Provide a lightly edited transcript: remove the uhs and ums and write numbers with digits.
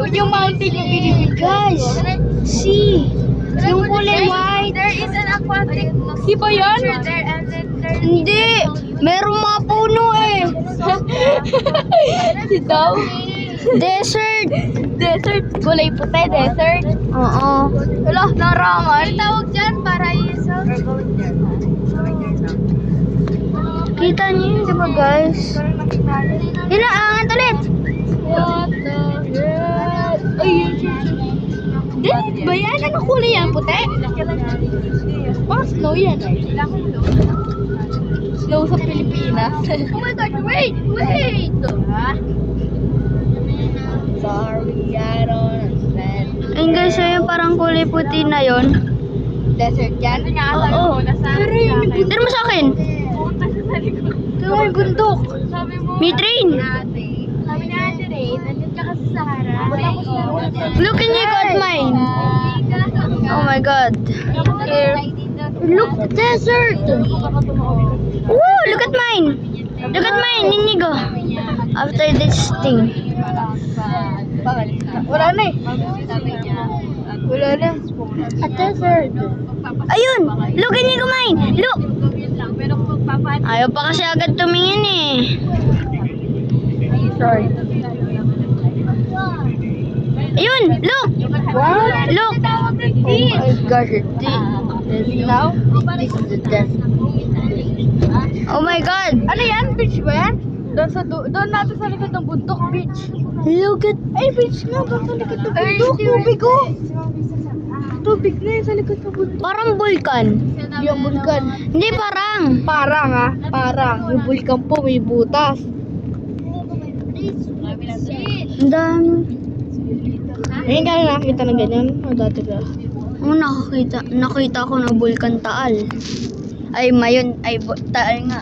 Yung mountain yung binibig. Guys, see. Yung kulay white. There is an aquatic Di ba yan? structure there, and then there Hindi. Merong mga puno eh. Si daw. Desert. Desert. Kulay puti, desert. Oo. Wala, narangan. Ang tawag dyan, paraiso. Kita niyo yun, di ba guys? Yun na, angat ulit. What the hell? Ay, Di ba yan? Ano kulay yan? Puti? Parang snow yan. Snow sa Pilipinas. Oh my God, wait! Sorry, I don't understand. Ayun guys, so yung parang kulay puti na yon. Desert yan? Oo. Pero yun yung Tignan mo sa akin. Ito yung bundok. Sabi mo, May train. sabi ni Ate Ray, nandun ka kasi sa Sahara. Look, and you got mine. Oh my god. Look, the desert. Woo, look at mine. Look at mine, Inigo. After this thing. Wala na eh. Wala na. A desert. Ayun, look, Inigo mine. Look. Ayaw pa kasi agad tumingin eh. Sorry. Ayun, look. Wow. Look. Oh my gosh, now, this is the desert. Oh my god. Ano yan? Beach ba yan? Doon natin sa likod ng bundok, beach. Look at. Ay, beach nga. Doon sa likod ng bundok. Tubig oh. Tubig na yun sa likod ng bundok. Parang vulkan. Yung bulkan. Hindi parang. Parang ah. Parang. Yung bulkan po may butas. Ang dami. Ngayon ka na nakakita ng ganyan? O dati ka? Oh, nakita ko na Bulkan Taal. Ay, mayon, ay, Taal nga.